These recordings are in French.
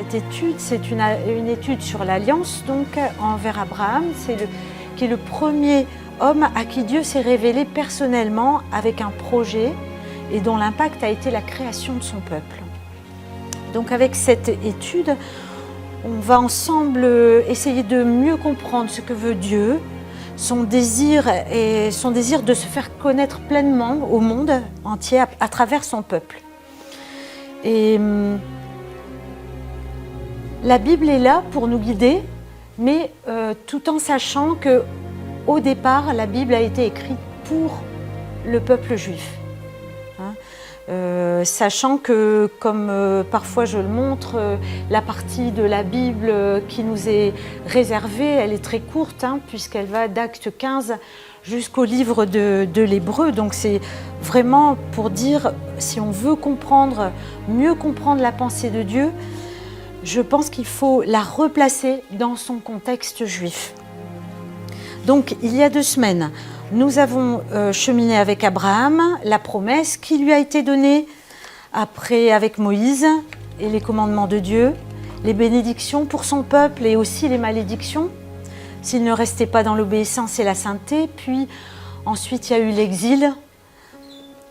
cette étude, c'est une étude sur l'alliance donc envers Abraham, qui est le premier homme à qui Dieu s'est révélé personnellement avec un projet et dont l'impact a été la création de son peuple. Donc avec cette étude, on va ensemble essayer de mieux comprendre ce que veut Dieu, son désir de se faire connaître pleinement au monde entier à travers son peuple. Et la Bible est là pour nous guider, mais tout en sachant qu'au départ, la Bible a été écrite pour le peuple juif. Sachant que, comme parfois je le montre, la partie de la Bible qui nous est réservée, elle est très courte, puisqu'elle va d'Acte 15 jusqu'au livre de l'Hébreu. Donc c'est vraiment pour dire, si on veut mieux comprendre la pensée de Dieu, je pense qu'il faut la replacer dans son contexte juif. Donc il y a 2 semaines, nous avons cheminé avec Abraham la promesse qui lui a été donnée après avec Moïse et les commandements de Dieu, les bénédictions pour son peuple et aussi les malédictions s'il ne restait pas dans l'obéissance et la sainteté. Puis ensuite il y a eu l'exil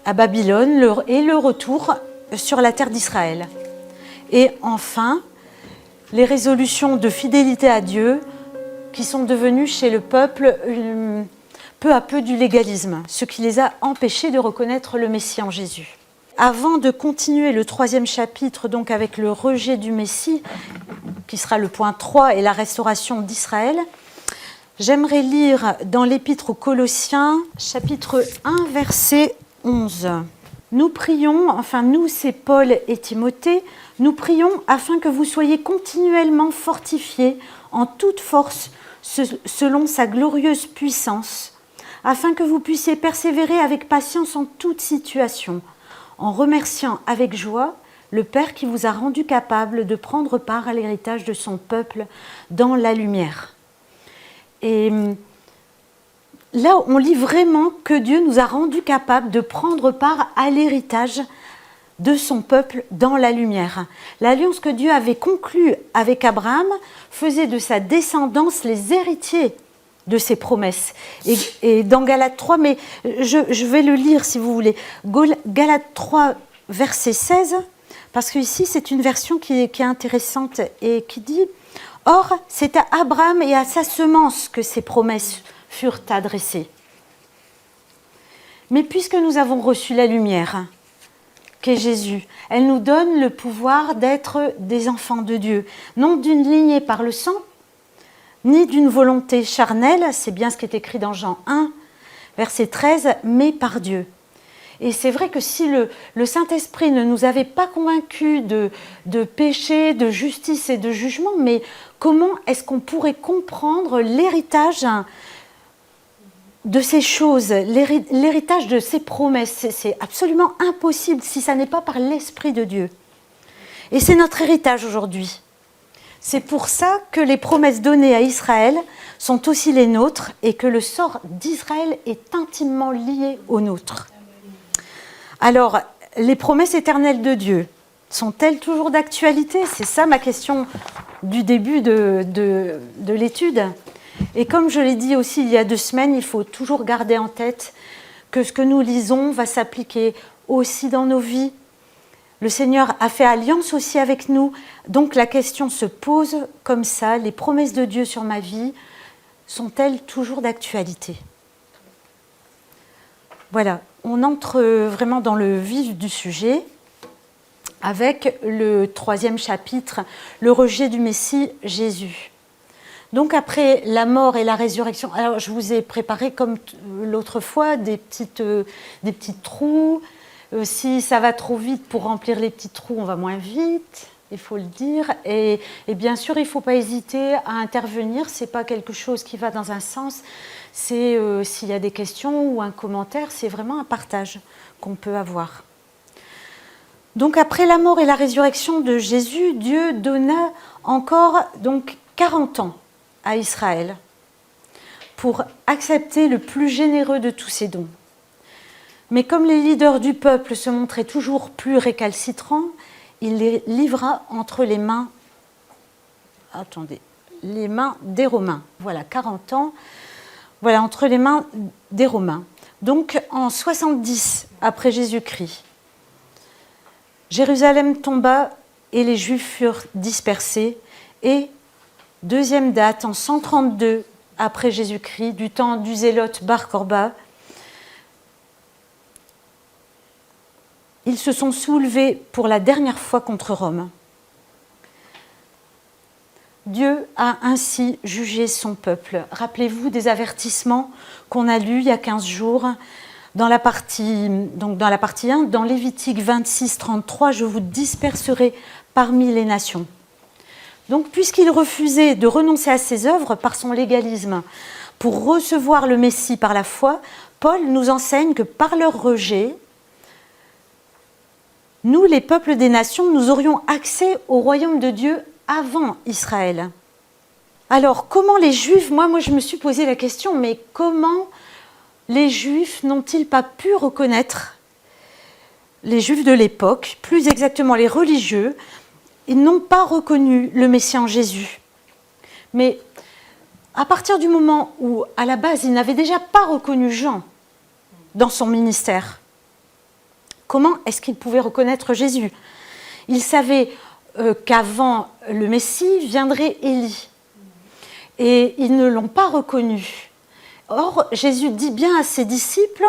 à Babylone et le retour sur la terre d'Israël. Et enfin, les résolutions de fidélité à Dieu qui sont devenues chez le peuple peu à peu du légalisme, ce qui les a empêchés de reconnaître le Messie en Jésus. Avant de continuer le 3e chapitre, donc avec le rejet du Messie, qui sera le point 3 et la restauration d'Israël, j'aimerais lire dans l'Épître aux Colossiens, chapitre 1, verset 11. Nous prions, nous c'est Paul et Timothée, nous prions afin que vous soyez continuellement fortifiés en toute force selon sa glorieuse puissance, afin que vous puissiez persévérer avec patience en toute situation, en remerciant avec joie le Père qui vous a rendu capable de prendre part à l'héritage de son peuple dans la lumière. Et là, on lit vraiment que Dieu nous a rendu capables de prendre part à l'héritage de son peuple dans la lumière. L'alliance que Dieu avait conclue avec Abraham faisait de sa descendance les héritiers de ses promesses. Et dans Galates 3, mais je vais le lire si vous voulez, Galates 3, verset 16, parce qu'ici c'est une version qui est intéressante et qui dit « Or, c'est à Abraham et à sa semence que ces promesses furent adressées. Mais puisque nous avons reçu la lumière, qu'est Jésus, elle nous donne le pouvoir d'être des enfants de Dieu, non d'une lignée par le sang, ni d'une volonté charnelle, c'est bien ce qui est écrit dans Jean 1, verset 13, mais par Dieu. » Et c'est vrai que si le Saint-Esprit ne nous avait pas convaincus de péché, de justice et de jugement, mais comment est-ce qu'on pourrait comprendre l'héritage de ces choses, l'héritage de ces promesses? C'est absolument impossible si ça n'est pas par l'Esprit de Dieu. Et c'est notre héritage aujourd'hui. C'est pour ça que les promesses données à Israël sont aussi les nôtres et que le sort d'Israël est intimement lié au nôtre. Alors, les promesses éternelles de Dieu sont-elles toujours d'actualité? C'est ça ma question du début de l'étude. Et comme je l'ai dit aussi il y a 2 semaines, il faut toujours garder en tête que ce que nous lisons va s'appliquer aussi dans nos vies. Le Seigneur a fait alliance aussi avec nous, donc la question se pose comme ça, les promesses de Dieu sur ma vie sont-elles toujours d'actualité? Voilà, on entre vraiment dans le vif du sujet avec le 3e chapitre, le rejet du Messie Jésus. Donc après la mort et la résurrection, alors je vous ai préparé comme l'autre fois des petits trous. Si ça va trop vite pour remplir les petits trous, on va moins vite, il faut le dire. Et bien sûr, il ne faut pas hésiter à intervenir. Ce n'est pas quelque chose qui va dans un sens. C'est s'il y a des questions ou un commentaire, c'est vraiment un partage qu'on peut avoir. Donc après la mort et la résurrection de Jésus, Dieu donna encore donc 40 ans à Israël pour accepter le plus généreux de tous ses dons. Mais comme les leaders du peuple se montraient toujours plus récalcitrants, il les livra entre les mains attendez, les mains des Romains. Voilà, 40 ans, voilà, entre les mains des Romains. Donc, en 70 après Jésus-Christ, Jérusalem tomba et les Juifs furent dispersés. Et, deuxième date, en 132 après Jésus-Christ, du temps du zélote Bar Korba, ils se sont soulevés pour la dernière fois contre Rome. Dieu a ainsi jugé son peuple. Rappelez-vous des avertissements qu'on a lus il y a 15 jours dans la partie 1, dans Lévitique 26, 33, « Je vous disperserai parmi les nations ». Donc, puisqu'il refusait de renoncer à ses œuvres par son légalisme pour recevoir le Messie par la foi, Paul nous enseigne que par leur rejet, nous, les peuples des nations, nous aurions accès au royaume de Dieu avant Israël. Alors, comment les Juifs, moi je me suis posé la question, mais comment les Juifs n'ont-ils pas pu reconnaître, les Juifs de l'époque, plus exactement les religieux, ils n'ont pas reconnu le Messie en Jésus. Mais à partir du moment où, à la base, ils n'avaient déjà pas reconnu Jean dans son ministère, comment est-ce qu'ils pouvaient reconnaître Jésus? Ils savaient qu'avant le Messie viendrait Élie. Et ils ne l'ont pas reconnu. Or, Jésus dit bien à ses disciples,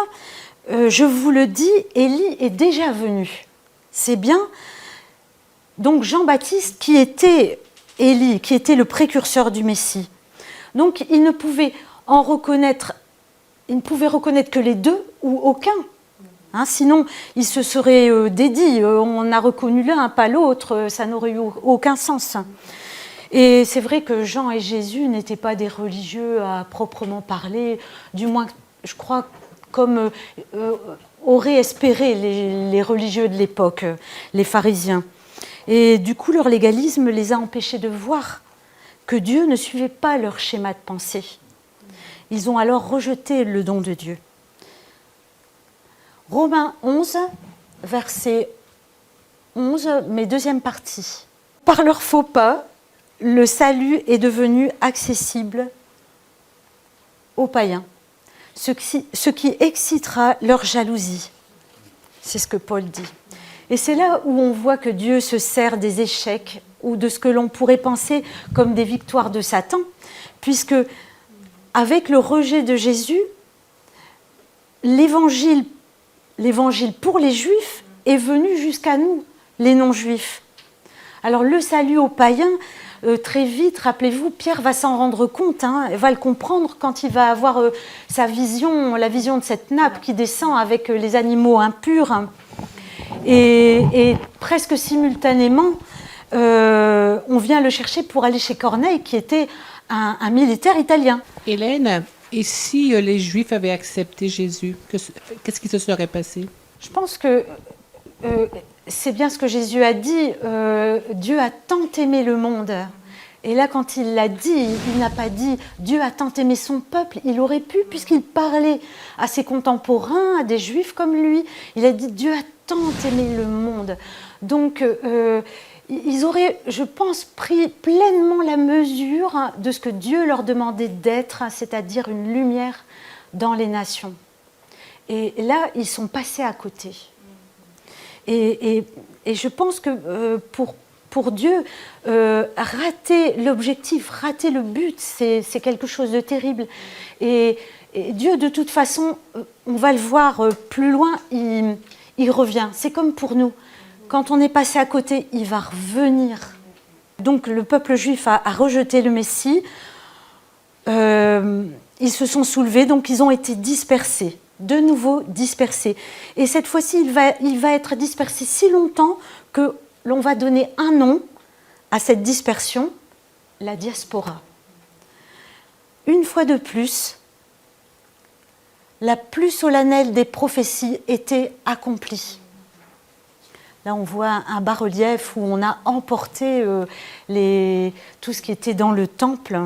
je vous le dis, Élie est déjà venu. C'est bien. Donc Jean-Baptiste qui était Élie, qui était le précurseur du Messie. Donc il ne pouvait reconnaître que les deux ou aucun. Sinon, il se serait dédit, on a reconnu l'un, pas l'autre, ça n'aurait eu aucun sens. Et c'est vrai que Jean et Jésus n'étaient pas des religieux à proprement parler, du moins, je crois, comme auraient espéré les religieux de l'époque, les pharisiens. Et du coup, leur légalisme les a empêchés de voir que Dieu ne suivait pas leur schéma de pensée. Ils ont alors rejeté le don de Dieu. Romains 11, verset 11, mais deuxième partie. Par leur faux pas, le salut est devenu accessible aux païens, ce qui excitera leur jalousie. C'est ce que Paul dit. Et c'est là où on voit que Dieu se sert des échecs ou de ce que l'on pourrait penser comme des victoires de Satan, puisque avec le rejet de Jésus, l'évangile pour les Juifs est venu jusqu'à nous, les non-Juifs. Alors le salut aux païens, très vite, rappelez-vous, Pierre va s'en rendre compte, va le comprendre quand il va avoir sa vision, la vision de cette nappe qui descend avec les animaux impurs. Et presque simultanément, on vient le chercher pour aller chez Corneille, qui était un militaire italien. Hélène, et si les Juifs avaient accepté Jésus, qu'est-ce qui se serait passé? Je pense que c'est bien ce que Jésus a dit. Dieu a tant aimé le monde. Et là, quand il l'a dit, il n'a pas dit « Dieu a tant aimé son peuple ». Il aurait pu, puisqu'il parlait à ses contemporains, à des Juifs comme lui. Il a dit « Dieu a tant aimé le monde ». Donc, ils auraient, je pense, pris pleinement la mesure de ce que Dieu leur demandait d'être, c'est-à-dire une lumière dans les nations. Et là, ils sont passés à côté. Et je pense que pour Dieu, rater l'objectif, rater le but, c'est quelque chose de terrible. Et Dieu, de toute façon, on va le voir plus loin, il revient. C'est comme pour nous. Quand on est passé à côté, il va revenir. Donc le peuple juif a rejeté le Messie. Ils se sont soulevés, donc ils ont été dispersés. De nouveau dispersés. Et cette fois-ci, il va être dispersé si longtemps que l'on va donner un nom à cette dispersion, la diaspora. Une fois de plus, la plus solennelle des prophéties était accomplie. Là, on voit un bas-relief où on a emporté tout ce qui était dans le temple.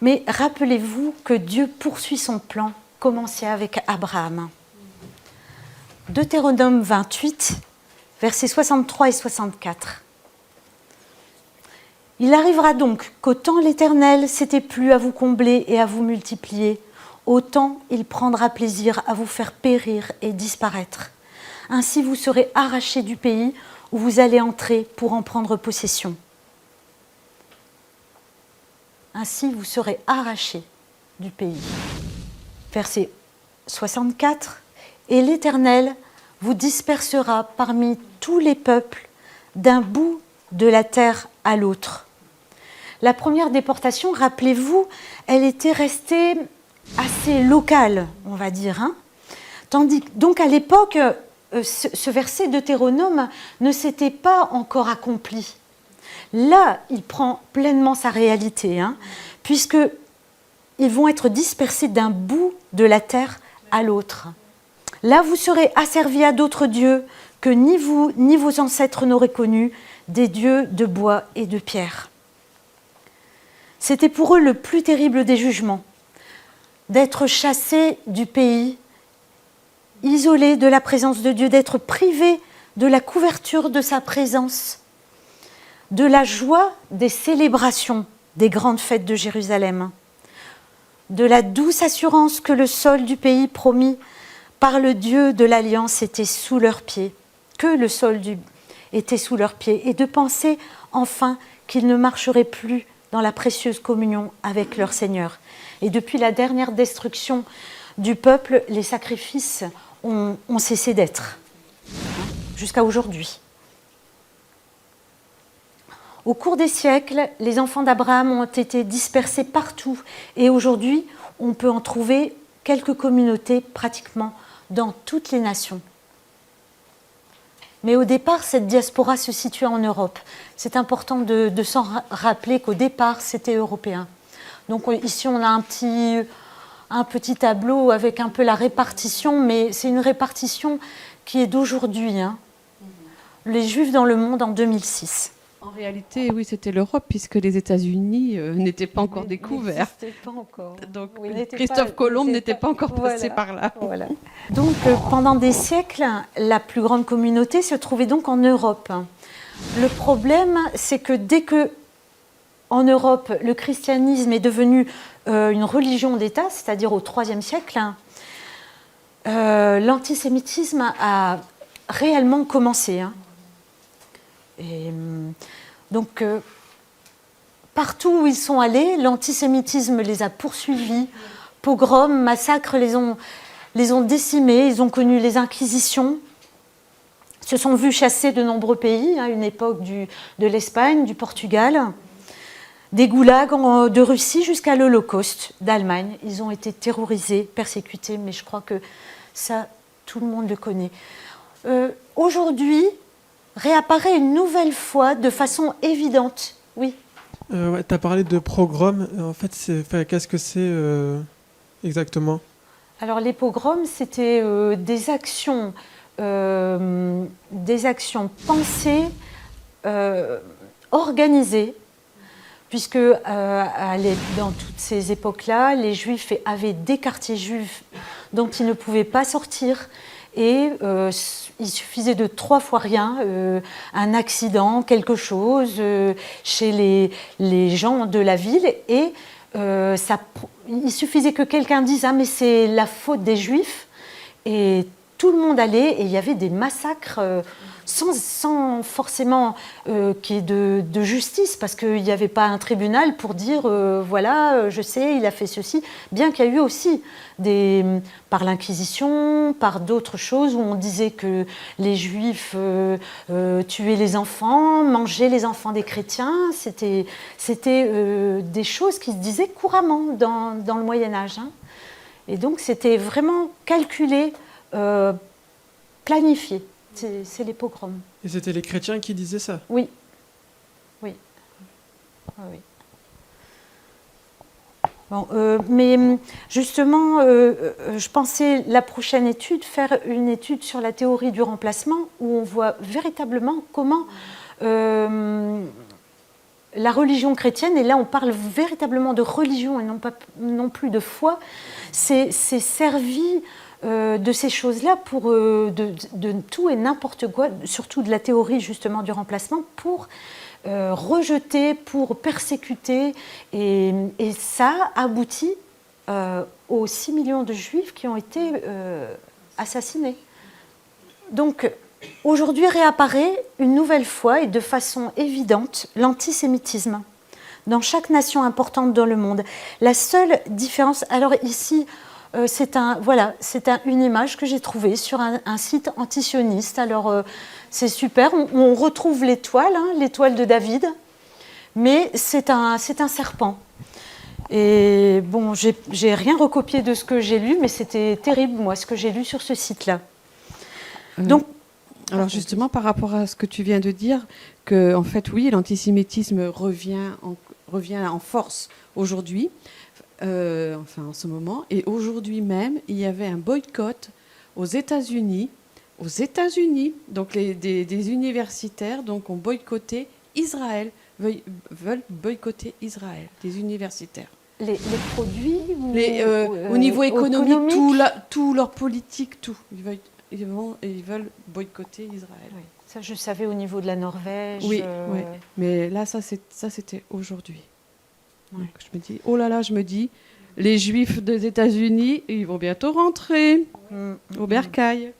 Mais rappelez-vous que Dieu poursuit son plan, commencé avec Abraham. Deutéronome 28, versets 63 et 64. Il arrivera donc qu'autant l'Éternel s'était plu à vous combler et à vous multiplier, autant il prendra plaisir à vous faire périr et disparaître. Ainsi vous serez arrachés du pays où vous allez entrer pour en prendre possession. Ainsi vous serez arrachés du pays. Verset 64. Et l'Éternel vous dispersera parmi tous les peuples d'un bout de la terre à l'autre. La première déportation, rappelez-vous, elle était restée assez locale, on va dire. Donc à l'époque, ce verset Deutéronome ne s'était pas encore accompli. Là, il prend pleinement sa réalité, puisqu'ils vont être dispersés d'un bout de la terre à l'autre. Là, vous serez asservis à d'autres dieux que ni vous ni vos ancêtres n'auraient connus, des dieux de bois et de pierre. C'était pour eux le plus terrible des jugements, d'être chassés du pays, isolés de la présence de Dieu, d'être privés de la couverture de sa présence, de la joie des célébrations des grandes fêtes de Jérusalem, de la douce assurance que le sol du pays promis par le Dieu de l'Alliance était sous leurs pieds, que le sol était sous leurs pieds, et de penser enfin qu'ils ne marcheraient plus dans la précieuse communion avec leur Seigneur. Et depuis la dernière destruction du peuple, les sacrifices ont cessé d'être, jusqu'à aujourd'hui. Au cours des siècles, les enfants d'Abraham ont été dispersés partout, et aujourd'hui, on peut en trouver quelques communautés pratiquement dans toutes les nations. Mais au départ, cette diaspora se situait en Europe. C'est important de s'en rappeler qu'au départ, c'était européen. Donc ici, on a un petit tableau avec un peu la répartition, mais c'est une répartition qui est d'aujourd'hui. Les Juifs dans le monde en 2006. En réalité, oui, c'était l'Europe, puisque les États-Unis n'étaient pas encore découverts. Pas encore. Donc, Christophe Colomb n'était pas encore passé par là. Voilà. Donc, pendant des siècles, la plus grande communauté se trouvait donc en Europe. Le problème, c'est que dès que, en Europe, le christianisme est devenu une religion d'État, c'est-à-dire au IIIe siècle, l'antisémitisme a réellement commencé. Et donc, partout où ils sont allés, l'antisémitisme les a poursuivis, pogroms, massacres les ont décimés, ils ont connu les inquisitions, se sont vus chasser de nombreux pays, à une époque de l'Espagne, du Portugal, des goulags de Russie jusqu'à l'Holocauste d'Allemagne. Ils ont été terrorisés, persécutés, mais je crois que ça, tout le monde le connaît. Aujourd'hui, réapparaît une nouvelle fois de façon évidente. Oui. Tu as parlé de pogrom. En fait, qu'est-ce que c'est exactement ? Alors, les pogroms, c'était des actions pensées, organisées, puisque dans toutes ces époques-là, les Juifs avaient des quartiers juifs dont ils ne pouvaient pas sortir. Et il suffisait de 3 fois rien, un accident, quelque chose chez les gens de la ville, et il suffisait que quelqu'un dise « Ah, mais c'est la faute des Juifs », et tout le monde allait, et il y avait des massacres sans forcément qu'il y ait de justice, parce qu'il n'y avait pas un tribunal pour dire voilà, je sais, il a fait ceci, bien qu'il y a eu aussi par l'Inquisition, par d'autres choses où on disait que les Juifs tuaient les enfants, mangeaient les enfants des chrétiens. C'était des choses qui se disaient couramment dans le Moyen-Âge. Et donc c'était vraiment calculé, planifié. C'est les pogroms. Et c'était les chrétiens qui disaient ça ? Oui. Bon, mais justement, je pensais la prochaine étude, faire une étude sur la théorie du remplacement, où on voit véritablement comment la religion chrétienne, et là on parle véritablement de religion et non plus de foi, s'est servie de ces choses-là, pour de tout et n'importe quoi, surtout de la théorie justement du remplacement, pour rejeter, pour persécuter. Et ça aboutit aux 6 millions de Juifs qui ont été assassinés. Donc, aujourd'hui réapparaît une nouvelle fois et de façon évidente l'antisémitisme dans chaque nation importante dans le monde. La seule différence, alors ici, c'est une image que j'ai trouvée sur un site antisioniste. Alors, c'est super, on retrouve l'étoile, l'étoile de David, mais c'est un serpent. Et bon, j'ai rien recopié de ce que j'ai lu, mais c'était terrible, moi, ce que j'ai lu sur ce site-là. Donc, alors justement, par rapport à ce que tu viens de dire, que en fait, oui, l'antisémitisme revient en force aujourd'hui, en ce moment. Et aujourd'hui même, il y avait un boycott aux États-Unis. Donc des universitaires donc, ont boycotté Israël, veulent boycotter Israël, des universitaires. Les produits au niveau économique, tout leur politique, tout. Ils veulent boycotter Israël. Oui. Ça, je savais au niveau de la Norvège. Oui, oui. Mais là, ça c'était aujourd'hui. Donc, je me dis, oh là là, les Juifs des États-Unis, ils vont bientôt rentrer au bercail.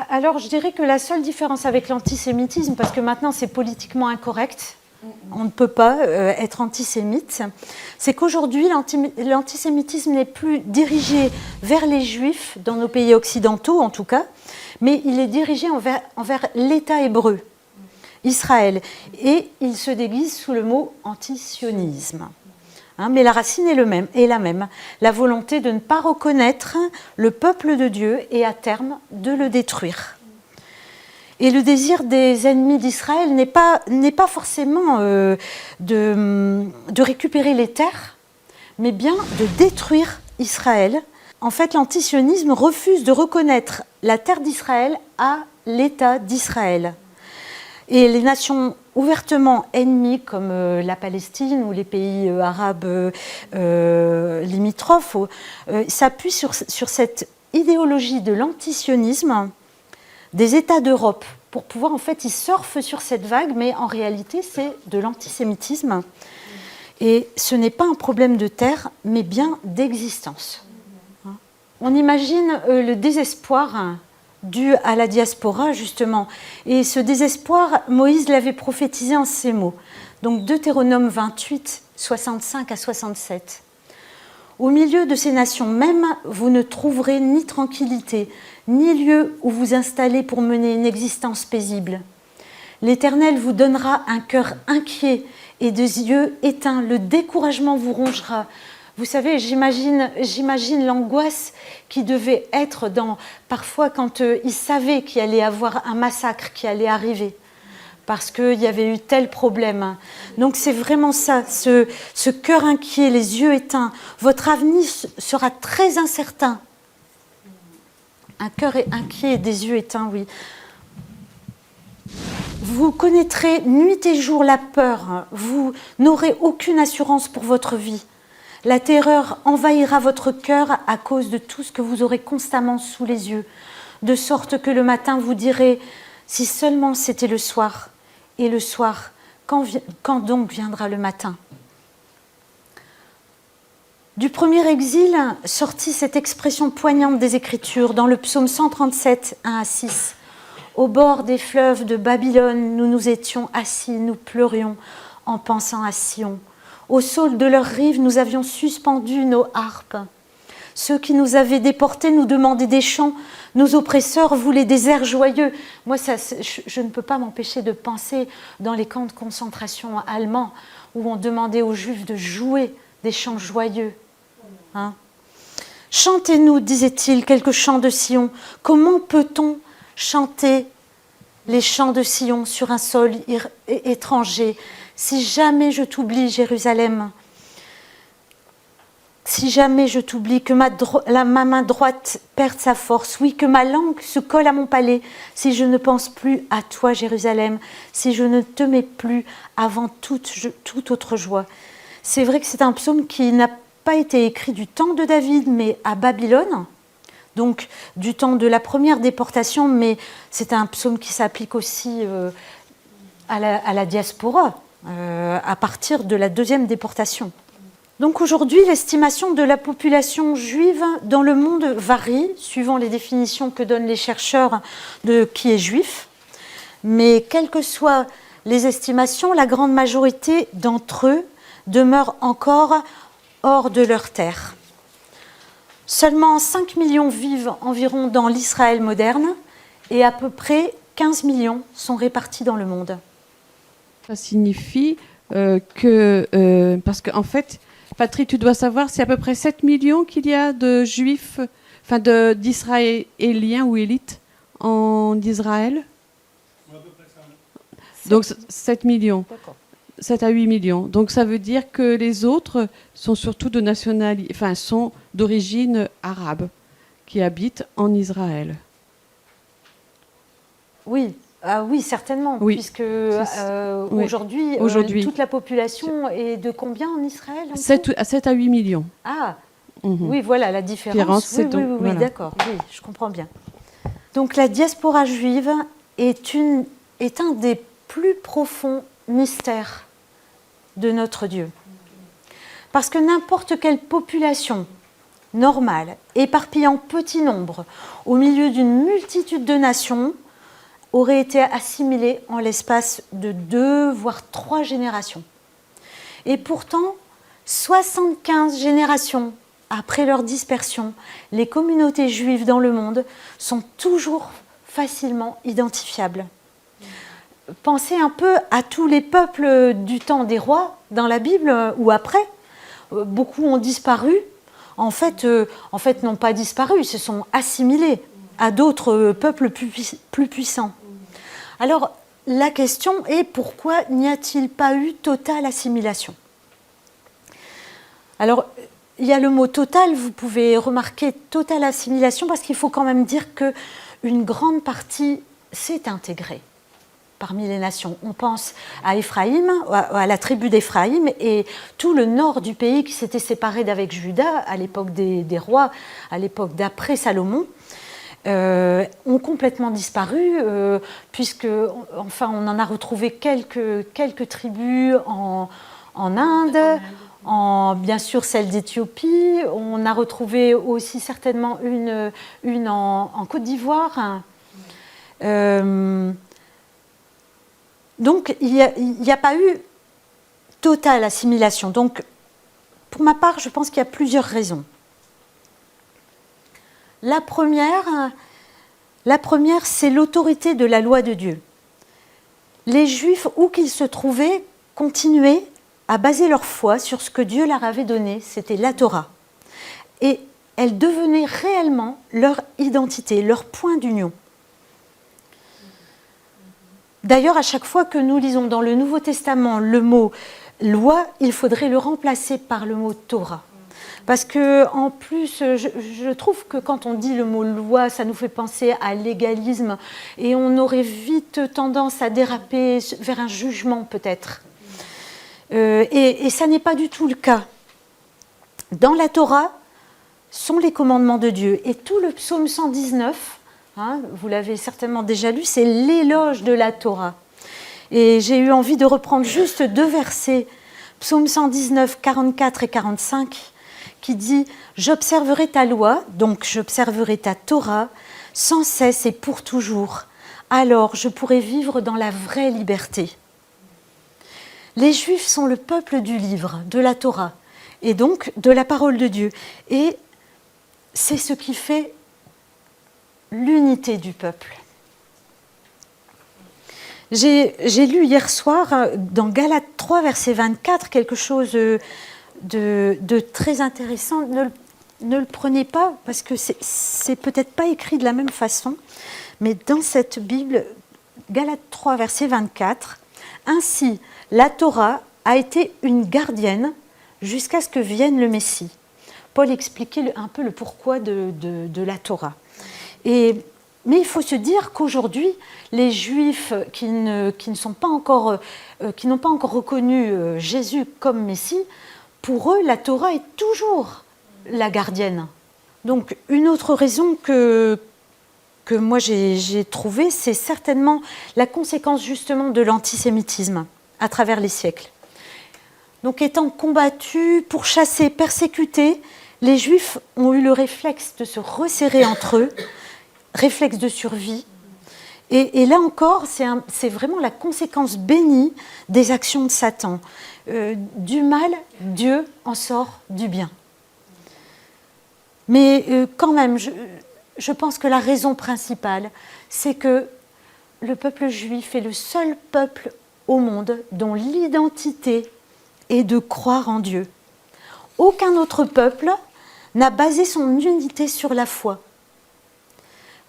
Alors, je dirais que la seule différence avec l'antisémitisme, parce que maintenant c'est politiquement incorrect, on ne peut pas être antisémite, c'est qu'aujourd'hui l'antisémitisme n'est plus dirigé vers les Juifs, dans nos pays occidentaux en tout cas, mais il est dirigé envers l'État hébreu, Israël, et il se déguise sous le mot antisionisme. Mais la racine est la même, la volonté de ne pas reconnaître le peuple de Dieu et à terme de le détruire. Et le désir des ennemis d'Israël n'est pas forcément de récupérer les terres, mais bien de détruire Israël. En fait, l'antisionisme refuse de reconnaître la terre d'Israël à l'État d'Israël. Et les nations ouvertement ennemies comme la Palestine ou les pays arabes limitrophes s'appuient sur cette idéologie de l'antisionisme des États d'Europe pour pouvoir, en fait, ils surfent sur cette vague, mais en réalité, c'est de l'antisémitisme. Et ce n'est pas un problème de terre, mais bien d'existence. On imagine le désespoir dû à la diaspora, justement. Et ce désespoir, Moïse l'avait prophétisé en ces mots. Donc, Deutéronome 28, 65 à 67. Au milieu de ces nations même, vous ne trouverez ni tranquillité, ni lieu où vous installer pour mener une existence paisible. L'Éternel vous donnera un cœur inquiet et des yeux éteints. Le découragement vous rongera. Vous savez, j'imagine l'angoisse qui devait être parfois quand ils savaient qu'il allait y avoir un massacre qui allait arriver, parce qu'il y avait eu tel problème. Donc c'est vraiment ça, ce cœur inquiet, les yeux éteints. Votre avenir sera très incertain. Un cœur inquiet et des yeux éteints, oui. Vous connaîtrez nuit et jour la peur. Vous n'aurez aucune assurance pour votre vie. La terreur envahira votre cœur à cause de tout ce que vous aurez constamment sous les yeux, de sorte que le matin vous direz « Si seulement c'était le soir », et le soir, quand donc viendra le matin ? Du premier exil sortit cette expression poignante des Écritures dans le psaume 137, 1 à 6. Au bord des fleuves de Babylone, nous nous étions assis, nous pleurions en pensant à Sion. Au saule de leurs rives, nous avions suspendu nos harpes. Ceux qui nous avaient déportés nous demandaient des chants. Nos oppresseurs voulaient des airs joyeux. Moi, je ne peux pas m'empêcher de penser dans les camps de concentration allemands où on demandait aux Juifs de jouer des chants joyeux. Chantez-nous, disait-il, quelques chants de Sion. Comment peut-on chanter les chants de Sion sur un sol étranger ? Si jamais je t'oublie, Jérusalem, si jamais je t'oublie, que ma main droite perde sa force, oui, que ma langue se colle à mon palais, si je ne pense plus à toi, Jérusalem, si je ne te mets plus avant toute autre joie. C'est vrai que c'est un psaume qui n'a pas été écrit du temps de David, mais à Babylone, donc du temps de la première déportation, mais c'est un psaume qui s'applique aussi à la diaspora, à partir de la deuxième déportation. Donc aujourd'hui, l'estimation de la population juive dans le monde varie, suivant les définitions que donnent les chercheurs de qui est juif. Mais quelles que soient les estimations, la grande majorité d'entre eux demeurent encore hors de leur terre. Seulement 5 millions vivent environ dans l'Israël moderne et à peu près 15 millions sont répartis dans le monde. Ça signifie parce qu'en fait, Patrick, tu dois savoir, c'est à peu près 7 millions qu'il y a de juifs, enfin d'Israéliens ou élites en Israël. À peu près ça. Donc 7 millions. D'accord. 7 à 8 millions. Donc ça veut dire que les autres sont surtout sont d'origine arabe, qui habitent en Israël. Oui. Ah oui, certainement, Oui. puisque Oui. aujourd'hui, toute la population est de combien en Israël en tout 7 à 8 millions. Ah, Mhm. oui, voilà la différence. C'est Oui, donc, oui, voilà. d'accord, oui, je comprends bien. Donc la diaspora juive est un des plus profonds mystères de notre Dieu. Parce que n'importe quelle population normale, éparpillée en petits nombres, au milieu d'une multitude de nations, aurait été assimilée en l'espace de 2, voire 3 générations. Et pourtant, 75 générations après leur dispersion, les communautés juives dans le monde sont toujours facilement identifiables. Pensez un peu à tous les peuples du temps des rois dans la Bible ou après. Beaucoup ont disparu. En fait, n'ont pas disparu, ils se sont assimilés à d'autres peuples plus puissants. Alors, la question est pourquoi n'y a-t-il pas eu totale assimilation ? Alors, il y a le mot total, vous pouvez remarquer totale assimilation parce qu'il faut quand même dire qu'une grande partie s'est intégrée parmi les nations. On pense à Éphraïm, à la tribu d'Éphraïm et tout le nord du pays qui s'était séparé d'avec Juda à l'époque des rois, à l'époque d'après Salomon. Ont complètement disparu, puisque enfin, on en a retrouvé quelques tribus en Inde, bien sûr celle d'Éthiopie, on a retrouvé aussi certainement une en Côte d'Ivoire. Donc il n'y a pas eu totale assimilation. Donc pour ma part, je pense qu'il y a plusieurs raisons. La première, c'est l'autorité de la loi de Dieu. Les Juifs, où qu'ils se trouvaient, continuaient à baser leur foi sur ce que Dieu leur avait donné, c'était la Torah. Et elle devenait réellement leur identité, leur point d'union. D'ailleurs, à chaque fois que nous lisons dans le Nouveau Testament le mot « loi », il faudrait le remplacer par le mot « Torah ». Parce que, en plus, je trouve que quand on dit le mot loi, ça nous fait penser à l'égalisme et on aurait vite tendance à déraper vers un jugement peut-être. Et ça n'est pas du tout le cas. Dans la Torah sont les commandements de Dieu. Et tout le psaume 119, vous l'avez certainement déjà lu, c'est l'éloge de la Torah. Et j'ai eu envie de reprendre juste 2 versets, psaume 119, 44 et 45, qui dit « J'observerai ta loi, donc j'observerai ta Torah, sans cesse et pour toujours. Alors je pourrai vivre dans la vraie liberté. » Les Juifs sont le peuple du livre, de la Torah, et donc de la parole de Dieu. Et c'est ce qui fait l'unité du peuple. J'ai lu hier soir dans Galates 3, verset 24, quelque chose de très intéressant. Ne le prenez pas parce que c'est peut-être pas écrit de la même façon, mais dans cette Bible, Galates 3, verset 24, « Ainsi, la Torah a été une gardienne jusqu'à ce que vienne le Messie. » Paul expliquait un peu le pourquoi de la Torah. Mais il faut se dire qu'aujourd'hui, les Juifs qui n'ont pas encore reconnu Jésus comme Messie pour eux, la Torah est toujours la gardienne. Donc une autre raison que moi j'ai trouvée, c'est certainement la conséquence justement de l'antisémitisme à travers les siècles. Donc étant combattus, pourchassés, persécutés, les Juifs ont eu le réflexe de se resserrer entre eux, réflexe de survie. Et là encore, c'est vraiment la conséquence bénie des actions de Satan. Du mal, Dieu en sort du bien. Mais quand même, je pense que la raison principale, c'est que le peuple juif est le seul peuple au monde dont l'identité est de croire en Dieu. Aucun autre peuple n'a basé son unité sur la foi.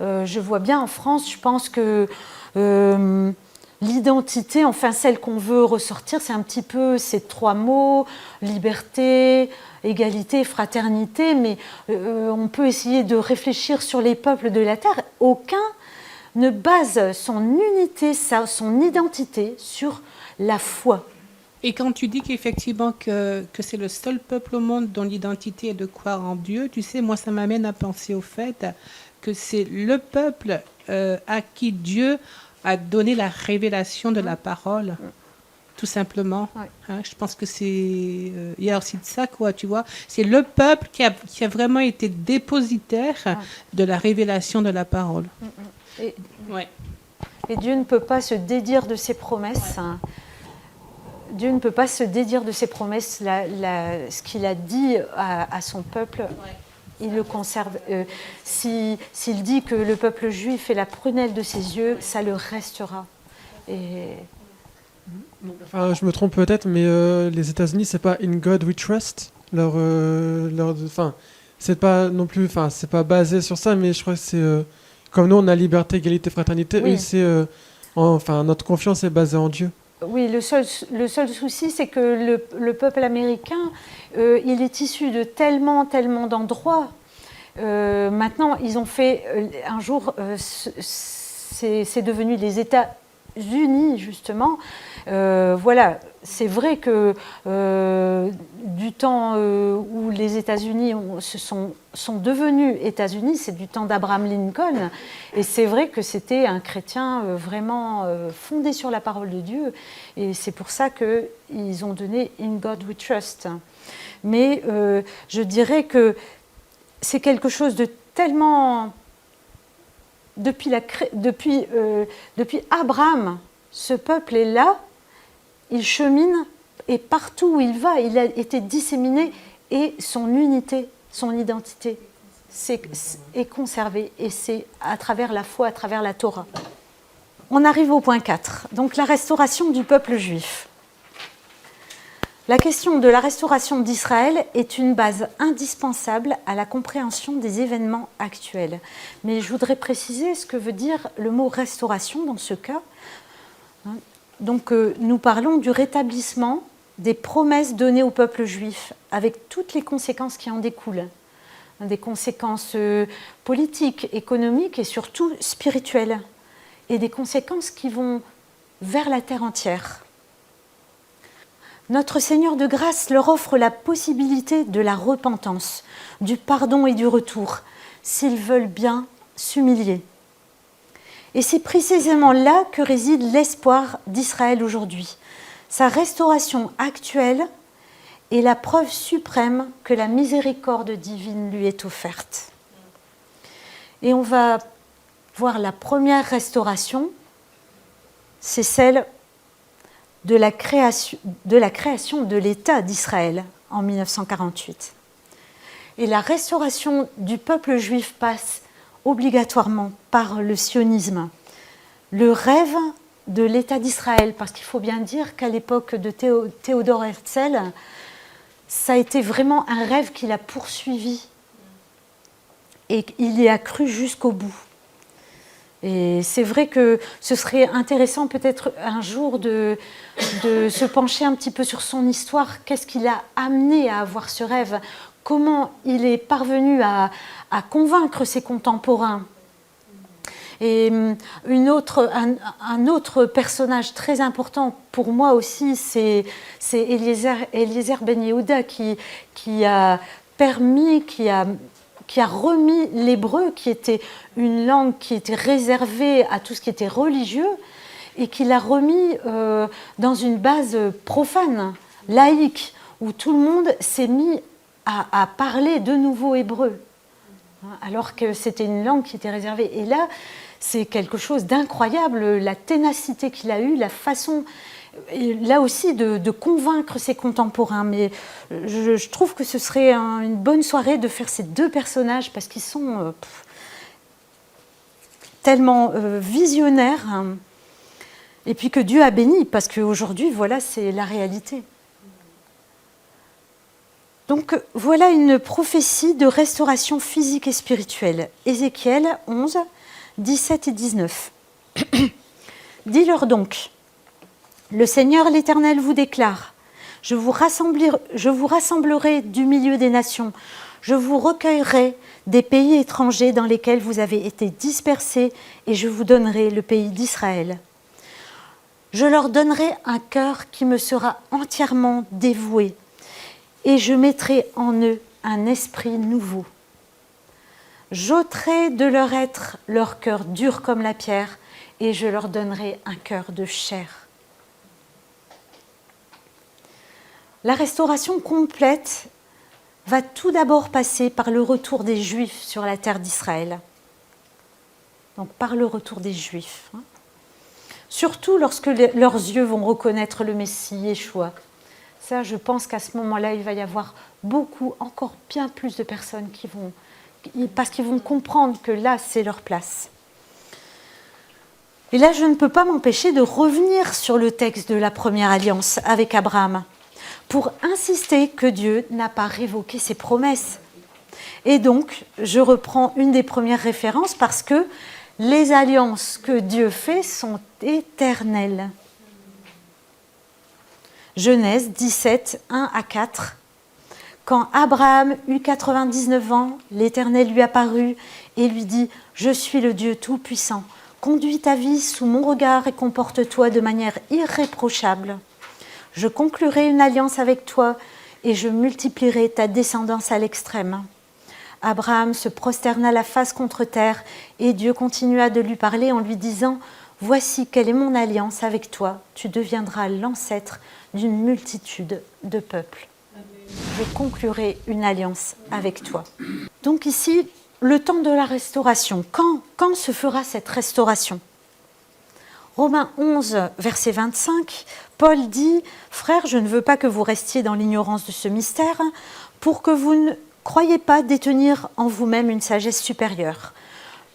Je vois bien en France, je pense que l'identité, enfin celle qu'on veut ressortir, c'est un petit peu ces trois mots, liberté, égalité, fraternité, mais on peut essayer de réfléchir sur les peuples de la terre. Aucun ne base son unité, son identité sur la foi. Et quand tu dis qu'effectivement que c'est le seul peuple au monde dont l'identité est de croire en Dieu, tu sais, moi ça m'amène à penser au fait que c'est le peuple à qui Dieu a donné la révélation de la parole, tout simplement. Ouais. Hein, je pense que c'est... il y a aussi de ça, quoi, tu vois. C'est le peuple qui a vraiment été dépositaire de la révélation de la parole. Et, Ouais. et Dieu ne peut pas se dédire de ses promesses. Ouais. Dieu ne peut pas se dédire de ses promesses. Ce qu'il a dit à son peuple... Ouais. Il le conserve. S'il dit que le peuple juif est la prunelle de ses yeux, ça le restera. Enfin, je me trompe peut-être, mais les États-Unis, c'est pas In God We Trust. C'est pas non plus. Enfin, c'est pas basé sur ça, mais je crois que c'est comme nous, on a liberté, égalité, fraternité. Oui. Eux, c'est notre confiance est basée en Dieu. Oui, le seul souci, c'est que le peuple américain, il est issu de tellement d'endroits. Maintenant, ils ont fait un jour, c'est devenu les États-Unis, justement. Voilà, c'est vrai que du temps où les États-Unis sont devenus États-Unis, c'est du temps d'Abraham Lincoln. Et c'est vrai que c'était un chrétien vraiment fondé sur la parole de Dieu. Et c'est pour ça qu'ils ont donné In God We Trust. Mais je dirais que c'est quelque chose de tellement... Depuis Abraham, ce peuple est là, il chemine, et partout où il va, il a été disséminé, et son unité, son identité est conservée, et c'est à travers la foi, à travers la Torah. On arrive au point 4, donc la restauration du peuple juif. La question de la restauration d'Israël est une base indispensable à la compréhension des événements actuels. Mais je voudrais préciser ce que veut dire le mot restauration dans ce cas. Donc nous parlons du rétablissement des promesses données au peuple juif, avec toutes les conséquences qui en découlent. Des conséquences politiques, économiques et surtout spirituelles. Et des conséquences qui vont vers la terre entière. Notre Seigneur de grâce leur offre la possibilité de la repentance, du pardon et du retour, s'ils veulent bien s'humilier. Et c'est précisément là que réside l'espoir d'Israël aujourd'hui. Sa restauration actuelle est la preuve suprême que la miséricorde divine lui est offerte. Et on va voir la première restauration, c'est celle de la création de l'État d'Israël en 1948. Et la restauration du peuple juif passe obligatoirement par le sionisme, le rêve de l'État d'Israël, parce qu'il faut bien dire qu'à l'époque de Théodore Herzl, ça a été vraiment un rêve qu'il a poursuivi et il y a cru jusqu'au bout. Et c'est vrai que ce serait intéressant peut-être un jour de se pencher un petit peu sur son histoire. Qu'est-ce qui l'a amené à avoir ce rêve? Comment il est parvenu à convaincre ses contemporains? Et un autre personnage très important pour moi aussi, c'est Eliezer Ben Yehuda qui a permis, qui a remis l'hébreu, qui était une langue qui était réservée à tout ce qui était religieux, et qui l'a remis dans une base profane, laïque, où tout le monde s'est mis à parler de nouveau hébreu, alors que c'était une langue qui était réservée. Et là, c'est quelque chose d'incroyable, la ténacité qu'il a eue, la façon, et là aussi, de convaincre ses contemporains. Mais je trouve que ce serait une bonne soirée de faire ces deux personnages, parce qu'ils sont tellement visionnaires, hein, et puis que Dieu a béni, parce qu'aujourd'hui, voilà, c'est la réalité. Donc voilà une prophétie de restauration physique et spirituelle. Ézéchiel 11, 17 et 19. Dis-leur donc, le Seigneur l'Éternel vous déclare, je vous rassemblerai du milieu des nations, je vous recueillerai des pays étrangers dans lesquels vous avez été dispersés et je vous donnerai le pays d'Israël. Je leur donnerai un cœur qui me sera entièrement dévoué et je mettrai en eux un esprit nouveau. J'ôterai de leur être leur cœur dur comme la pierre et je leur donnerai un cœur de chair. La restauration complète va tout d'abord passer par le retour des Juifs sur la terre d'Israël. Donc par le retour des Juifs. Surtout lorsque leurs yeux vont reconnaître le Messie, Yeshua. Ça, je pense qu'à ce moment-là, il va y avoir encore bien plus de personnes parce qu'ils vont comprendre que là, c'est leur place. Et là, je ne peux pas m'empêcher de revenir sur le texte de la première alliance avec Abraham, pour insister que Dieu n'a pas révoqué ses promesses. Et donc, je reprends une des premières références parce que les alliances que Dieu fait sont éternelles. Genèse 17, 1 à 4. Quand Abraham eut 99 ans, l'Éternel lui apparut et lui dit « Je suis le Dieu Tout-Puissant. Conduis ta vie sous mon regard et comporte-toi de manière irréprochable. Je conclurai une alliance avec toi et je multiplierai ta descendance à l'extrême. » Abraham se prosterna la face contre terre et Dieu continua de lui parler en lui disant « Voici quelle est mon alliance avec toi. Tu deviendras l'ancêtre d'une multitude de peuples. Je conclurai une alliance avec toi. » Donc ici, le temps de la restauration. Quand se fera cette restauration ? Romains 11, verset 25, Paul dit « Frères, je ne veux pas que vous restiez dans l'ignorance de ce mystère, pour que vous ne croyez pas détenir en vous-même une sagesse supérieure.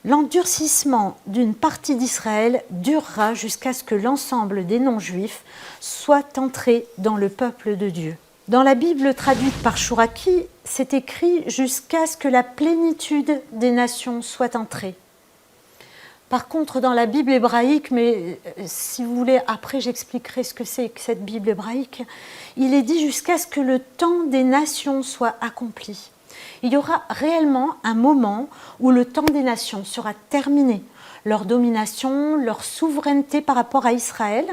L'endurcissement d'une partie d'Israël durera jusqu'à ce que l'ensemble des non-juifs soit entrés dans le peuple de Dieu. » Dans la Bible traduite par Chouraki, c'est écrit « jusqu'à ce que la plénitude des nations soit entrée ». Par contre, dans la Bible hébraïque, mais si vous voulez, après j'expliquerai ce que c'est que cette Bible hébraïque, il est dit jusqu'à ce que le temps des nations soit accompli. Il y aura réellement un moment où le temps des nations sera terminé, leur domination, leur souveraineté par rapport à Israël,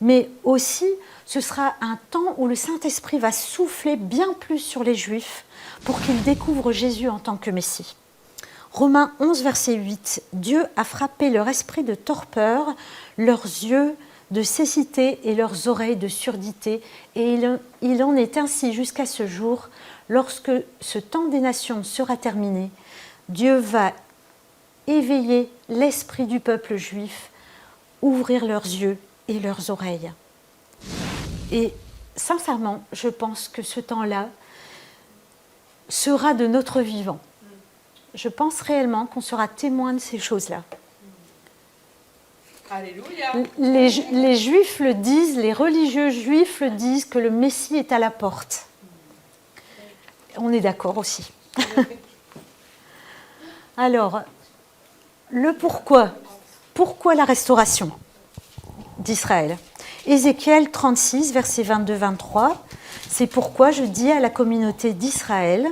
mais aussi ce sera un temps où le Saint-Esprit va souffler bien plus sur les Juifs pour qu'ils découvrent Jésus en tant que Messie. Romains 11, verset 8, « Dieu a frappé leur esprit de torpeur, leurs yeux de cécité et leurs oreilles de surdité, et il en est ainsi jusqu'à ce jour. Lorsque ce temps des nations sera terminé, Dieu va éveiller l'esprit du peuple juif, ouvrir leurs yeux et leurs oreilles. » Et sincèrement, je pense que ce temps-là sera de notre vivant. Je pense réellement qu'on sera témoin de ces choses-là. Alléluia. Les Juifs le disent, les religieux juifs le disent, que le Messie est à la porte. On est d'accord aussi. Alors, le pourquoi. Pourquoi la restauration d'Israël ? Ézéchiel 36, versets 22-23. C'est pourquoi je dis à la communauté d'Israël,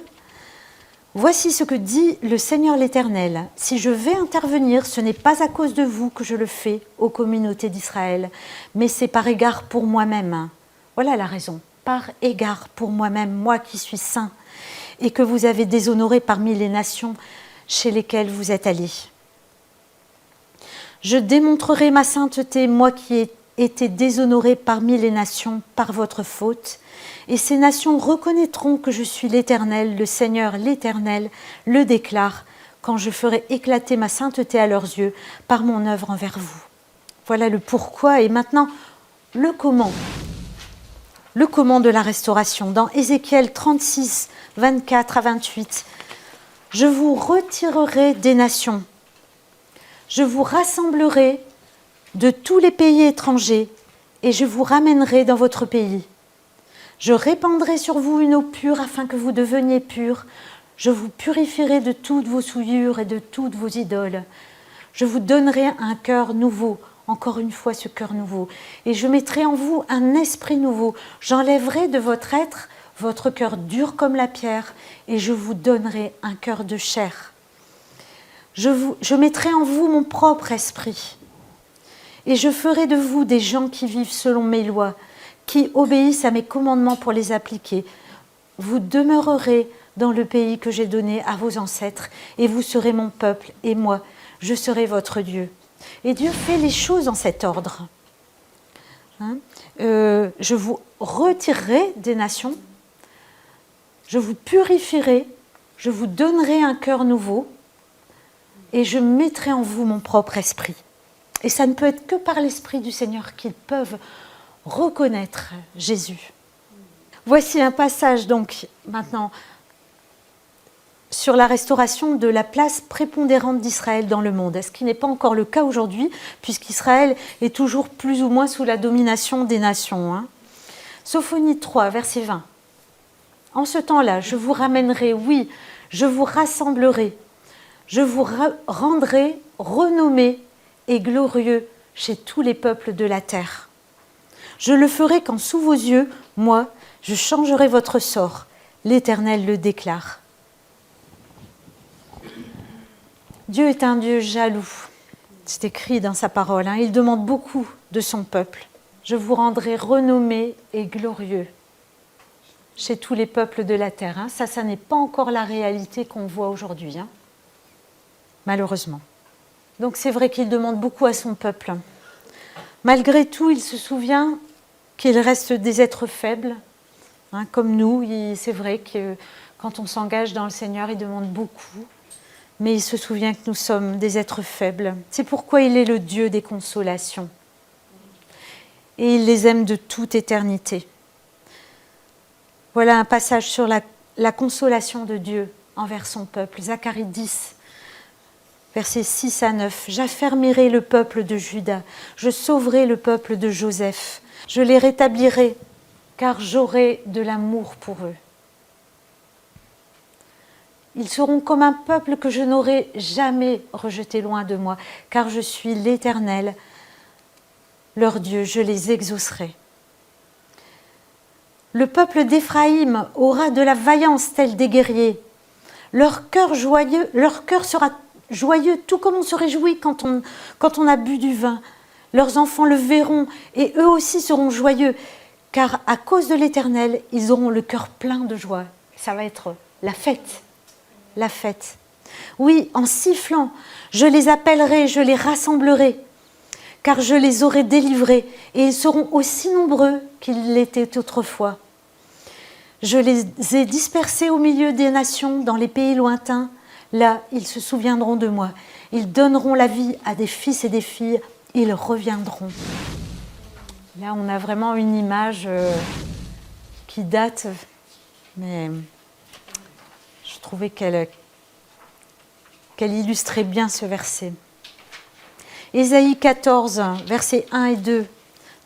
Voici ce que dit le Seigneur l'Éternel. Si je vais intervenir, ce n'est pas à cause de vous que je le fais aux communautés d'Israël, mais c'est par égard pour moi-même. Voilà la raison. Par égard pour moi-même, moi qui suis saint, et que vous avez déshonoré parmi les nations chez lesquelles vous êtes allés. Je démontrerai ma sainteté, moi qui ai été déshonoré parmi les nations par votre faute, et ces nations reconnaîtront que je suis l'Éternel, le Seigneur l'Éternel, le déclare, quand je ferai éclater ma sainteté à leurs yeux par mon œuvre envers vous. Voilà le pourquoi et maintenant le comment. Le comment de la restauration. Dans Ézéchiel 36, 24 à 28, « Je vous retirerai des nations, je vous rassemblerai de tous les pays étrangers et je vous ramènerai dans votre pays. Je répandrai sur vous une eau pure afin que vous deveniez purs. Je vous purifierai de toutes vos souillures et de toutes vos idoles. Je vous donnerai un cœur nouveau. » Encore une fois, ce cœur nouveau. Et je mettrai en vous un esprit nouveau. J'enlèverai de votre être votre cœur dur comme la pierre et je vous donnerai un cœur de chair. Je mettrai en vous mon propre esprit. Et je ferai de vous des gens qui vivent selon mes lois, qui obéissent à mes commandements pour les appliquer. Vous demeurerez dans le pays que j'ai donné à vos ancêtres et vous serez mon peuple et moi, je serai votre Dieu. Et Dieu fait les choses en cet ordre. Je vous retirerai des nations, je vous purifierai, je vous donnerai un cœur nouveau et je mettrai en vous mon propre esprit. Et ça ne peut être que par l'Esprit du Seigneur qu'ils peuvent reconnaître Jésus. Voici un passage donc maintenant sur la restauration de la place prépondérante d'Israël dans le monde, ce qui n'est pas encore le cas aujourd'hui, puisqu'Israël est toujours plus ou moins sous la domination des nations. Sophonie 3, verset 20. En ce temps-là, je vous ramènerai, oui, je vous rassemblerai, je vous rendrai renommés et glorieux chez tous les peuples de la terre. Je le ferai quand sous vos yeux, moi, je changerai votre sort. L'Éternel le déclare. Dieu est un Dieu jaloux. C'est écrit dans sa parole. Il demande beaucoup de son peuple. Je vous rendrai renommés et glorieux chez tous les peuples de la terre. Ça n'est pas encore la réalité qu'on voit aujourd'hui, malheureusement. Donc c'est vrai qu'il demande beaucoup à son peuple. Malgré tout, il se souvient qu'il reste des êtres faibles, comme nous. C'est vrai que quand on s'engage dans le Seigneur, il demande beaucoup. Mais il se souvient que nous sommes des êtres faibles. C'est pourquoi il est le Dieu des consolations. Et il les aime de toute éternité. Voilà un passage sur la consolation de Dieu envers son peuple. Zacharie 10, versets 6 à 9. « J'affermirai le peuple de Juda, je sauverai le peuple de Joseph. Je les rétablirai, car j'aurai de l'amour pour eux. Ils seront comme un peuple que je n'aurai jamais rejeté loin de moi, car je suis l'Éternel, leur Dieu, je les exaucerai. Le peuple d'Éphraïm aura de la vaillance telle des guerriers. Leur cœur sera joyeux, tout comme on se réjouit quand on a bu du vin. Leurs enfants le verront et eux aussi seront joyeux, car à cause de l'Éternel, ils auront le cœur plein de joie. Ça va être la fête. La fête. Oui, en sifflant, je les appellerai, je les rassemblerai, car je les aurai délivrés, et ils seront aussi nombreux qu'ils l'étaient autrefois. Je les ai dispersés au milieu des nations, dans les pays lointains. Là, ils se souviendront de moi. Ils donneront la vie à des fils et des filles. Ils reviendront. Là, on a vraiment une image qui date, mais je trouvais qu'elle illustrait bien ce verset. Ésaïe 14, versets 1 et 2,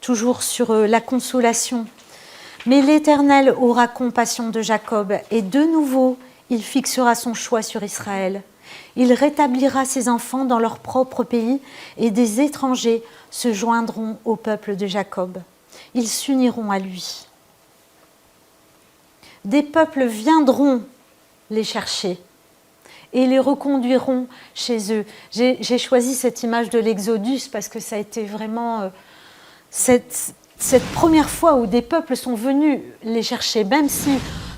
toujours sur la consolation. « Mais l'Éternel aura compassion de Jacob, et de nouveau, il fixera son choix sur Israël. Il rétablira ses enfants dans leur propre pays, et des étrangers se joindront au peuple de Jacob. Ils s'uniront à lui. Des peuples viendront les chercher, et les reconduiront chez eux. J'ai choisi cette image de l'Exodus parce que ça a été vraiment cette première fois où des peuples sont venus les chercher,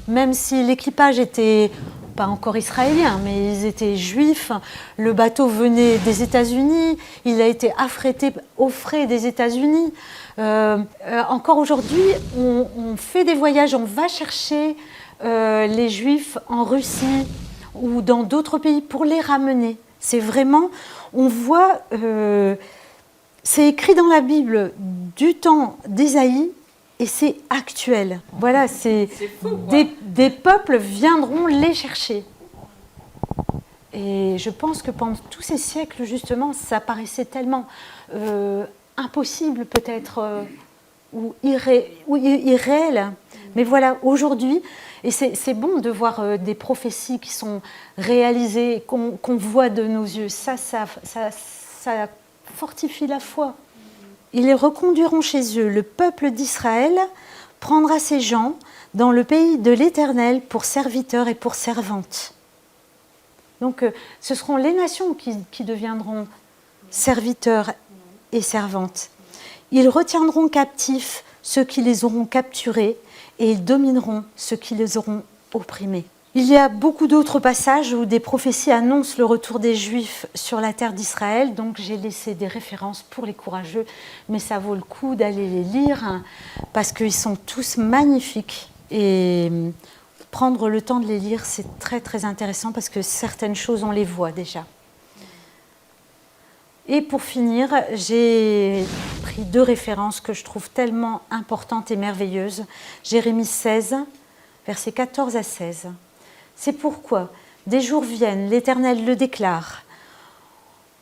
même si l'équipage était pas encore israélien, mais ils étaient juifs. Le bateau venait des États-Unis, il a été affrété aux frais des États-Unis. Encore aujourd'hui, on fait des voyages, on va chercher les Juifs en Russie ou dans d'autres pays pour les ramener. C'est vraiment, on voit, c'est écrit dans la Bible du temps d'Ésaïe et c'est actuel. Voilà, c'est fou, des peuples viendront les chercher. Et je pense que pendant tous ces siècles, justement, ça paraissait tellement impossible peut-être ou irréel. Mais voilà, aujourd'hui, et c'est bon de voir des prophéties qui sont réalisées, qu'on voit de nos yeux. Ça fortifie la foi. Ils les reconduiront chez eux. Le peuple d'Israël prendra ses gens dans le pays de l'Éternel pour serviteurs et pour servantes. Donc, ce seront les nations qui deviendront serviteurs et servantes. Ils retiendront captifs ceux qui les auront capturés et ils domineront ceux qui les auront opprimés. Il y a beaucoup d'autres passages où des prophéties annoncent le retour des Juifs sur la terre d'Israël, donc j'ai laissé des références pour les courageux, mais ça vaut le coup d'aller les lire parce qu'ils sont tous magnifiques et prendre le temps de les lire, c'est très très intéressant parce que certaines choses, on les voit déjà. Et pour finir, j'ai pris 2 références que je trouve tellement importantes et merveilleuses. Jérémie 16, versets 14 à 16. C'est pourquoi des jours viennent, l'Éternel le déclare,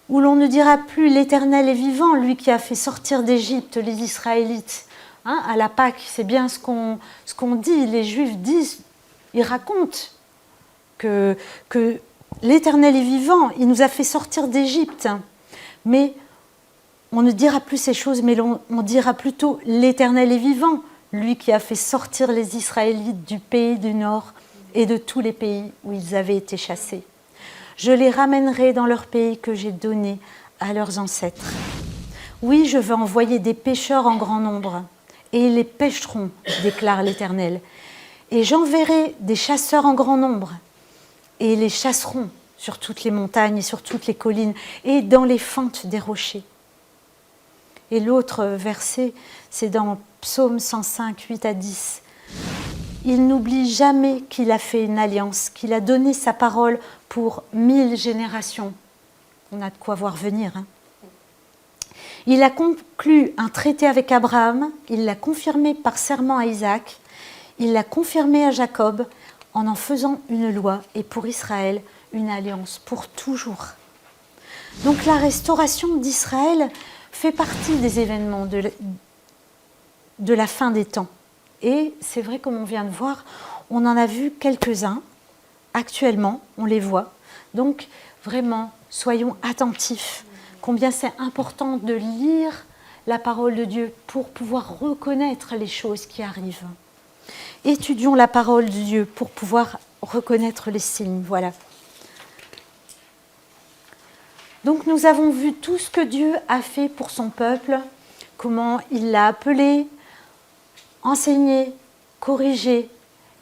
où l'on ne dira plus l'Éternel est vivant, lui qui a fait sortir d'Égypte les Israélites. À la Pâque, c'est bien ce qu'on dit, les Juifs disent, ils racontent que l'Éternel est vivant, il nous a fait sortir d'Égypte. Mais on ne dira plus ces choses, mais on dira plutôt l'Éternel est vivant, lui qui a fait sortir les Israélites du pays du Nord et de tous les pays où ils avaient été chassés. Je les ramènerai dans leur pays que j'ai donné à leurs ancêtres. Oui, je vais envoyer des pêcheurs en grand nombre, et ils les pêcheront, déclare l'Éternel. Et j'enverrai des chasseurs en grand nombre, et ils les chasseront sur toutes les montagnes et sur toutes les collines, et dans les fentes des rochers. Et l'autre verset, c'est dans Psaume 105, 8 à 10. Il n'oublie jamais qu'il a fait une alliance, qu'il a donné sa parole pour 1000 générations. On a de quoi voir venir. Il a conclu un traité avec Abraham, il l'a confirmé par serment à Isaac, il l'a confirmé à Jacob en faisant une loi et pour Israël une alliance pour toujours. Donc la restauration d'Israël fait partie des événements de la fin des temps. Et c'est vrai, comme on vient de voir, on en a vu quelques-uns. Actuellement, on les voit. Donc, vraiment, soyons attentifs. Combien c'est important de lire la parole de Dieu pour pouvoir reconnaître les choses qui arrivent. Étudions la parole de Dieu pour pouvoir reconnaître les signes. Voilà. Donc, nous avons vu tout ce que Dieu a fait pour son peuple, comment il l'a appelé, enseigner, corriger,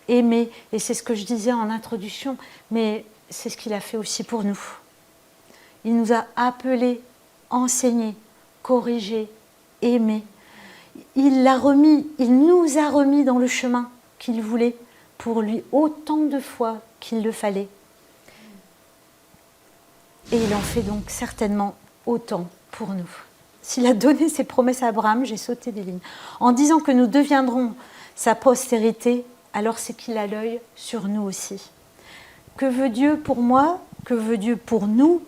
aimer, et c'est ce que je disais en introduction, mais c'est ce qu'il a fait aussi pour nous. Il nous a appelés, enseigner, corriger, aimer. Il nous a remis dans le chemin qu'il voulait pour lui autant de fois qu'il le fallait. Et il en fait donc certainement autant pour nous. S'il a donné ses promesses à Abraham, j'ai sauté des lignes, en disant que nous deviendrons sa postérité, alors c'est qu'il a l'œil sur nous aussi. Que veut Dieu pour moi? Que veut Dieu pour nous?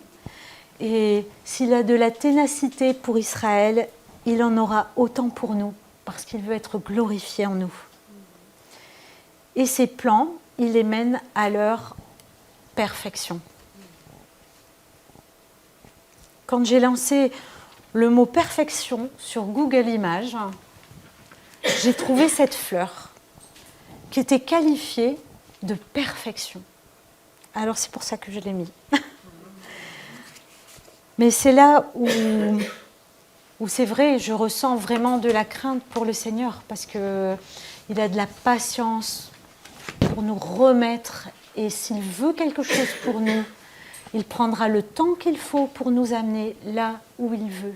Et s'il a de la ténacité pour Israël, il en aura autant pour nous, parce qu'il veut être glorifié en nous. Et ses plans, il les mène à leur perfection. Quand j'ai lancé le mot perfection sur Google Images, j'ai trouvé cette fleur qui était qualifiée de perfection. Alors c'est pour ça que je l'ai mis. Mais c'est là où c'est vrai, je ressens vraiment de la crainte pour le Seigneur, parce qu'il a de la patience pour nous remettre, et s'il veut quelque chose pour nous, il prendra le temps qu'il faut pour nous amener là où il veut.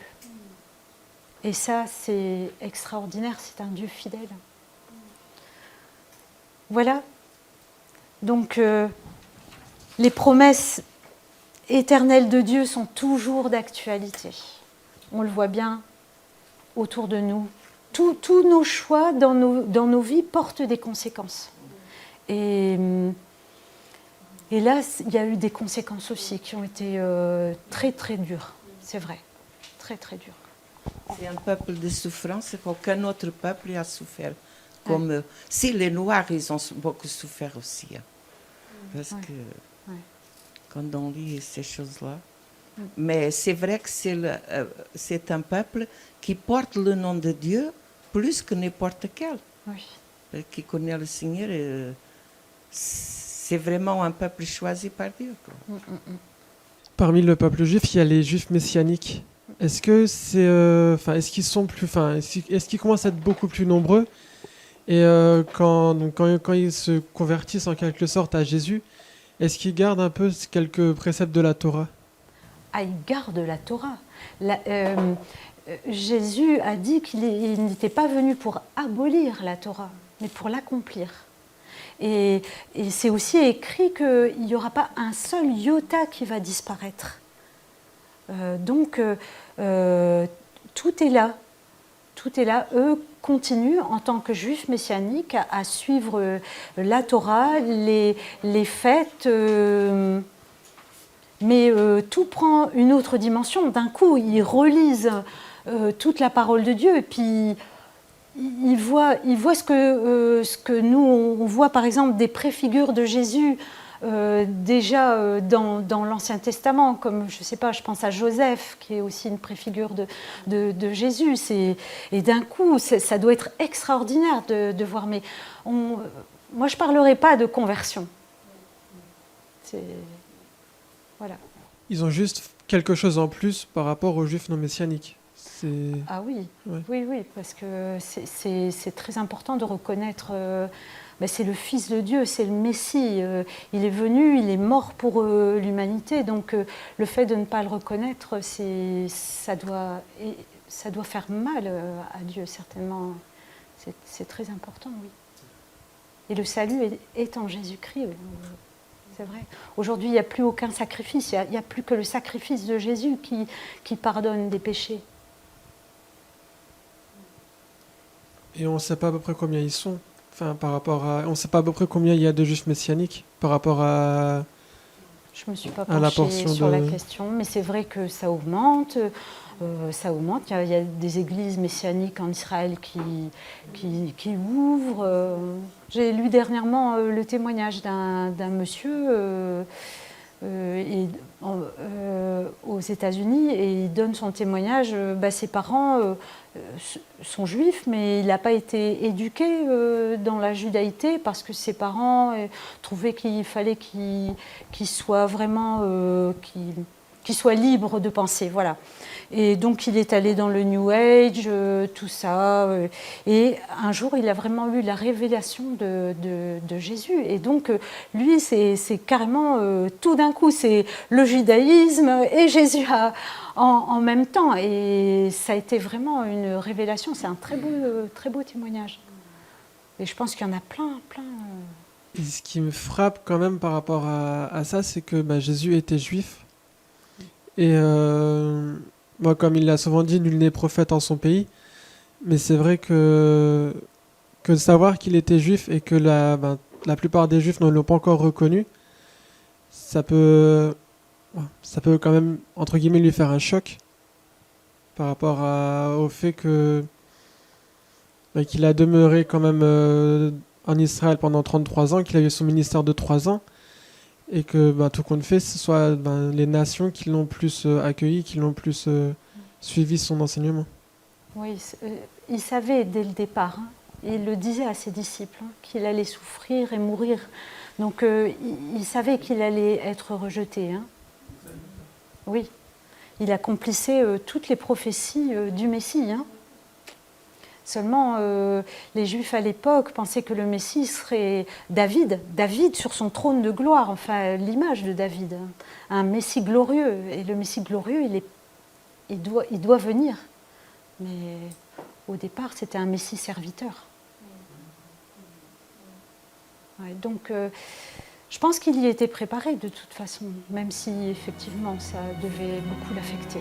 Et ça, c'est extraordinaire, c'est un Dieu fidèle. Voilà. Donc, les promesses éternelles de Dieu sont toujours d'actualité. On le voit bien autour de nous. Tous nos choix dans nos vies portent des conséquences. Et là, il y a eu des conséquences aussi qui ont été très, très dures. C'est vrai. Très, très dures. C'est un peuple de souffrance qu'aucun autre peuple a souffert. Comme eux. Si les Noirs, ils ont beaucoup souffert aussi. Hein. Parce que quand on lit ces choses-là. Mais c'est vrai que c'est un peuple qui porte le nom de Dieu plus que n'importe quel. Oui. Qui connaît le Seigneur. C'est vraiment un peuple choisi par Dieu. Quoi. Parmi le peuple juif, il y a les juifs messianiques. Est-ce que c'est, est-ce qu'ils sont plus, est-ce qu'ils commencent à être beaucoup plus nombreux? Et quand ils se convertissent en quelque sorte à Jésus, est-ce qu'ils gardent un peu quelques préceptes de la Torah? Ah, ils gardent la Torah. Jésus a dit qu'il n'était pas venu pour abolir la Torah, mais pour l'accomplir. Et c'est aussi écrit qu'il n'y aura pas un seul iota qui va disparaître. Donc, tout est là. Tout est là. Eux continuent, en tant que juifs messianiques, à suivre la Torah, les fêtes. Mais tout prend une autre dimension. D'un coup, ils relisent toute la parole de Dieu et puis ils voient ce que nous, on voit par exemple des préfigures de Jésus déjà dans l'Ancien Testament, comme je sais pas, je pense à Joseph qui est aussi une préfigure de Jésus. Et d'un coup, ça doit être extraordinaire de voir. Mais moi, je parlerai pas de conversion. Voilà. Ils ont juste quelque chose en plus par rapport aux juifs non messianiques. Ah oui, ouais. oui, parce que c'est très important de reconnaître. C'est le Fils de Dieu, c'est le Messie. Il est venu, il est mort pour l'humanité. Donc le fait de ne pas le reconnaître, ça doit faire mal à Dieu, certainement. C'est très important, oui. Et le salut est en Jésus-Christ. C'est vrai. Aujourd'hui, il n'y a plus aucun sacrifice. Il n'y a plus que le sacrifice de Jésus qui pardonne des péchés. Et on ne sait pas à peu près combien ils sont. On ne sait pas à peu près combien il y a de juifs messianiques par rapport à. Je ne me suis pas penchée sur la question, mais c'est vrai que ça augmente. Il y a des églises messianiques en Israël qui ouvrent. J'ai lu dernièrement le témoignage d'un monsieur aux États-Unis, et il donne son témoignage. Ses parents sont juifs, mais il n'a pas été éduqué dans la judaïté parce que ses parents trouvaient qu'il fallait qu'il soit vraiment qu'il soit libre de penser, voilà. Et donc il est allé dans le New Age, tout ça. Et un jour, il a vraiment eu la révélation de Jésus. Et donc lui, c'est carrément tout d'un coup, c'est le judaïsme et Jésus en même temps. Et ça a été vraiment une révélation. C'est un très beau témoignage. Et je pense qu'il y en a plein. Et ce qui me frappe quand même par rapport à ça, c'est que Jésus était juif. Et moi, comme il l'a souvent dit, nul n'est prophète en son pays. Mais c'est vrai que de savoir qu'il était juif et que la plupart des juifs ne l'ont pas encore reconnu, ça peut quand même, entre guillemets, lui faire un choc par rapport au fait qu'il a demeuré quand même en Israël pendant 33 ans, qu'il a eu son ministère de 3 ans. Et que tout compte fait, ce soit les nations qui l'ont plus accueilli, qui l'ont plus suivi son enseignement. Oui, il savait dès le départ Et il le disait à ses disciples, hein, qu'il allait souffrir et mourir. Donc il savait qu'il allait être rejeté. Hein. Oui, il accomplissait toutes les prophéties du Messie. Hein. Seulement, les Juifs à l'époque pensaient que le Messie serait David sur son trône de gloire, enfin l'image de David, hein. Un Messie glorieux. Et le Messie glorieux, il doit venir. Mais au départ, c'était un Messie serviteur. Ouais, donc, je pense qu'il y était préparé de toute façon, même si effectivement ça devait beaucoup l'affecter.